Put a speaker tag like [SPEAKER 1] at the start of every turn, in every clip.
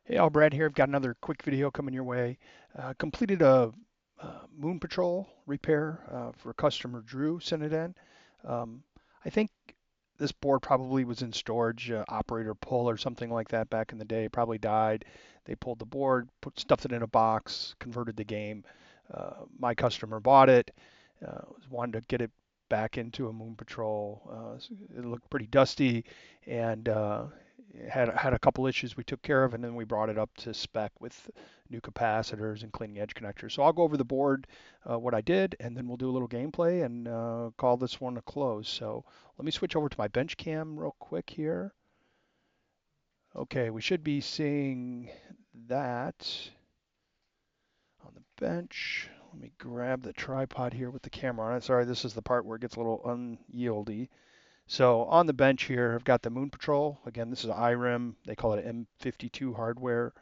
[SPEAKER 1] Hey, all Brad here. I've got another quick video coming your way. Completed a Moon Patrol repair for customer Drew sent it in. Um, I think this board probably was in storage, operator pull or something like that back in the day. Probably died. They pulled the board, stuffed it in a box, converted the game. My customer bought it, wanted to get it back into a Moon Patrol. It looked pretty dusty, and had a couple issues we took care of, and then we brought it up to spec with new capacitors and cleaning edge connectors. So I'll go over the board, what I did, and then we'll do a little gameplay and call this one a close. So let me switch over to my bench cam real quick here. Okay, we should be seeing that on the bench. Let me grab the tripod here with the camera on it. Sorry, this is the part where it gets a little unyieldy. So on the bench here, I've got the Moon Patrol. Again, this is IRIM. They call it M52 hardware.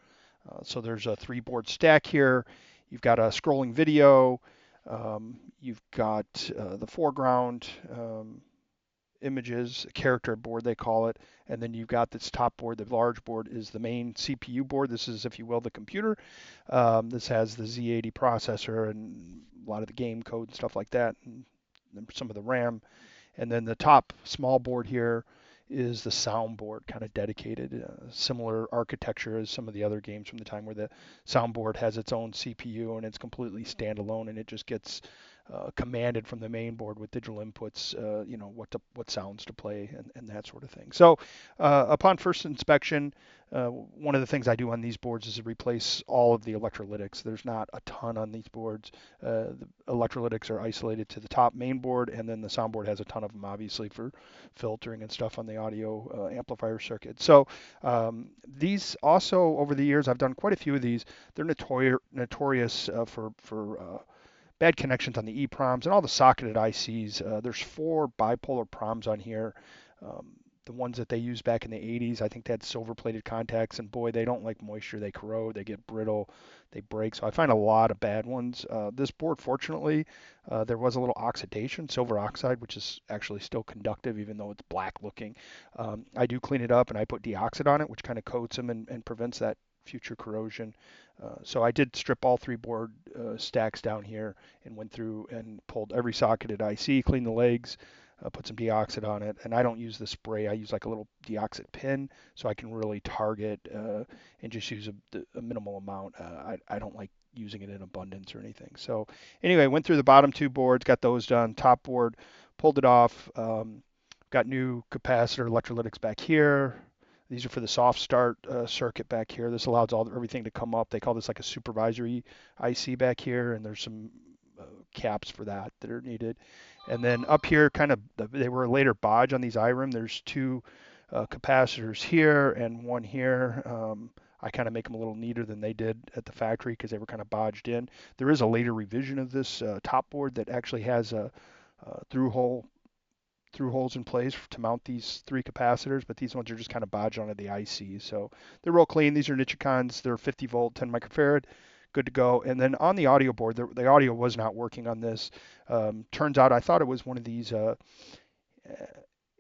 [SPEAKER 1] So there's a three-board stack here. You've got a scrolling video. You've got the foreground images, a character board they call it, and then you've got this top board. The large board is the main CPU board. This is, if you will, the computer. This has the Z80 processor and a lot of the game code and stuff like that, and some of the RAM. And then the top small board here is the soundboard, kind of dedicated, similar architecture as some of the other games from the time where the soundboard has its own CPU and it's completely standalone and it just gets commanded from the main board with digital inputs, what sounds to play and that sort of thing. So upon first inspection, one of the things I do on these boards is to replace all of the electrolytics. There's not a ton on these boards. The electrolytics are isolated to the top main board, and then the soundboard has a ton of them, obviously, for filtering and stuff on the audio amplifier circuit. So these also, over the years, I've done quite a few of these. They're notorious for bad connections on the EPROMs and all the socketed ICs. There's four bipolar PROMs on here. The ones that they used back in the 80s, I think they had silver plated contacts, and boy, they don't like moisture. They corrode, they get brittle, they break. So I find a lot of bad ones. This board, fortunately, there was a little oxidation, silver oxide, which is actually still conductive, even though it's black looking. I do clean it up and I put deoxide on it, which kind of coats them and prevents that future corrosion. So I did strip all three board stacks down here and went through and pulled every socketed IC, cleaned the legs, put some deoxide on it. And I don't use the spray. I use like a little deoxide pin so I can really target and just use a minimal amount. I don't like using it in abundance or anything. So anyway, went through the bottom two boards, got those done. Top board, pulled it off. Got new capacitor electrolytics back here. These are for the soft start circuit back here. This allows everything to come up. They call this like a supervisory IC back here, and there's some caps for that are needed. And then up here, kind of, they were later bodge on these IRIM. There's two capacitors here and one here. I kind of make them a little neater than they did at the factory because they were kind of bodged in. There is a later revision of this top board that actually has a through holes in place to mount these three capacitors, but these ones are just kind of bodged onto the IC. So they're real clean. These are Nichicons. They're 50 volt, 10 microfarad. Good to go. And then on the audio board, the audio was not working on this. Turns out I thought it was one of these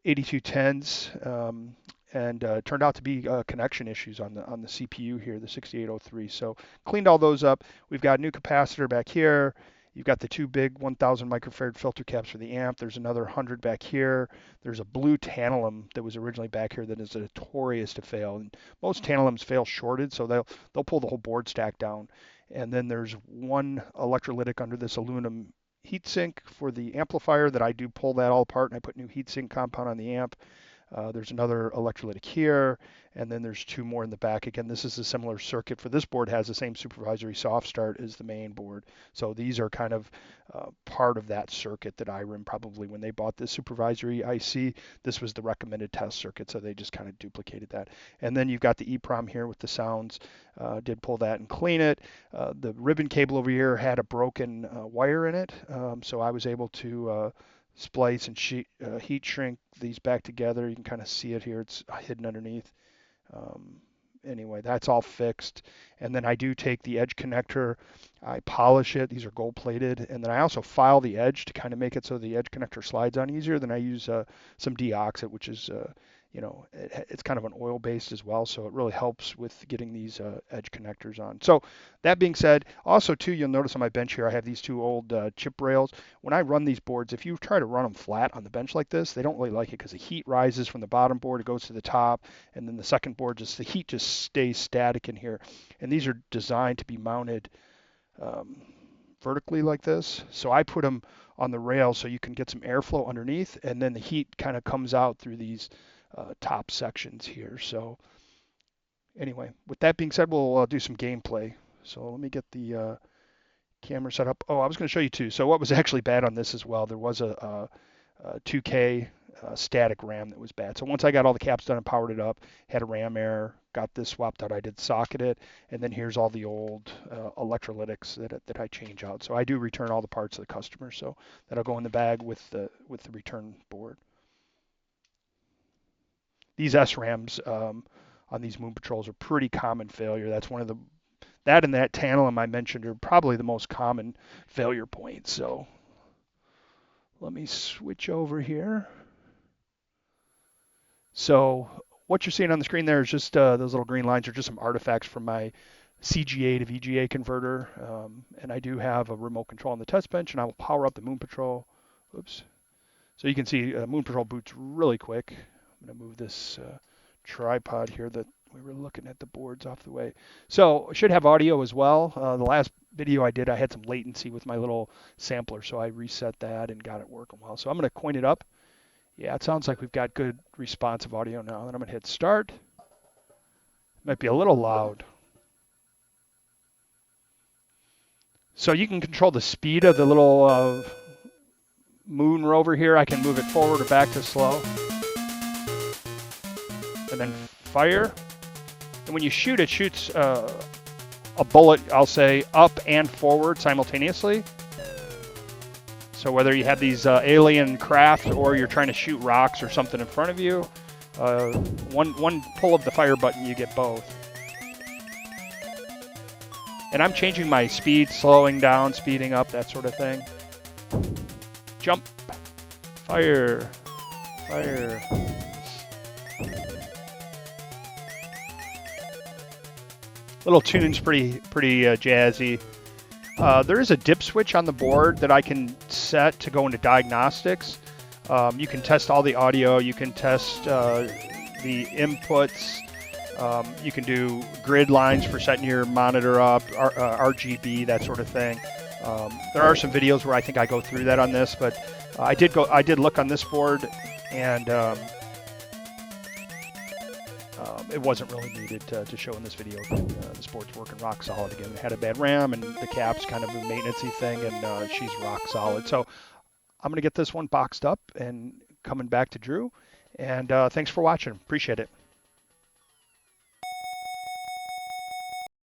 [SPEAKER 1] 8210s, and turned out to be connection issues on the CPU here, the 6803. So cleaned all those up. We've got a new capacitor back here. You've got the two big 1000 microfarad filter caps for the amp. There's another 100 back here. There's a blue tantalum that was originally back here that is notorious to fail. And most tantalums fail shorted, so they'll pull the whole board stack down. And then there's one electrolytic under this aluminum heatsink for the amplifier that I do pull that all apart and I put new heatsink compound on the amp. There's another electrolytic here, and then there's two more in the back. Again, this is a similar circuit for this board, has the same supervisory soft start as the main board. So these are kind of part of that circuit that IRIM probably, when they bought this supervisory IC, this was the recommended test circuit, so they just kind of duplicated that. And then you've got the EEPROM here with the sounds. Did pull that and clean it. The ribbon cable over here had a broken wire in it, so I was able to splice and heat shrink these back together. You can kind of see it here. It's hidden underneath. Um, anyway, that's all fixed. And then I do take the edge connector, I polish it. These are gold plated. And then I also file the edge to kind of make it so the edge connector slides on easier. Then I use some deoxit, which is it's kind of an oil based as well, so it really helps with getting these edge connectors on. So that being said, also too, you'll notice on my bench here I have these two old chip rails. When I run these boards, if you try to run them flat on the bench like this, they don't really like it because the heat rises from the bottom board, it goes to the top, and then the second board, just the heat just stays static in here. And these are designed to be mounted um, vertically like this. So I put them on the rail so you can get some airflow underneath, and then the heat kind of comes out through these top sections here. So anyway, with that being said, we'll do some gameplay. So let me get the camera set up. Oh, I was going to show you too. So what was actually bad on this as well, there was a 2K static RAM that was bad. So once I got all the caps done and powered it up, had a RAM error, got this swapped out, I did socket it, and then here's all the old electrolytics that I change out. So I do return all the parts to the customer, so that'll go in the bag with the return board. These SRAMs on these Moon Patrols are pretty common failure. That's one of that and that tantalum I mentioned are probably the most common failure points. So let me switch over here. So what you're seeing on the screen there is just those little green lines are just some artifacts from my CGA to VGA converter. And I do have a remote control on the test bench, and I will power up the Moon Patrol. Oops. So you can see Moon Patrol boots really quick. I'm going to move this tripod here that we were looking at the boards off the way. So it should have audio as well. The last video I did, I had some latency with my little sampler, so I reset that and got it working well. So I'm going to coin it up. Yeah, it sounds like we've got good responsive audio now. Then I'm going to hit start. Might be a little loud. So you can control the speed of the little moon rover here. I can move it forward or back to slow. And then fire. And when you shoot, it shoots a bullet, I'll say, up and forward simultaneously. So whether you have these alien craft or you're trying to shoot rocks or something in front of you, one pull of the fire button, you get both. And I'm changing my speed, slowing down, speeding up, that sort of thing. Jump, fire, fire. Little tune's pretty jazzy. There is a dip switch on the board that I can set to go into diagnostics. You can test all the audio. You can test the inputs. You can do grid lines for setting your monitor up, RGB, that sort of thing. There are some videos where I think I go through that on this, but I did look on this board, and it wasn't really needed to show in this video. This board's working rock solid again. It had a bad RAM, and the cap's kind of a maintenance-y thing, and she's rock solid. So I'm going to get this one boxed up and coming back to Drew. And thanks for watching. Appreciate it.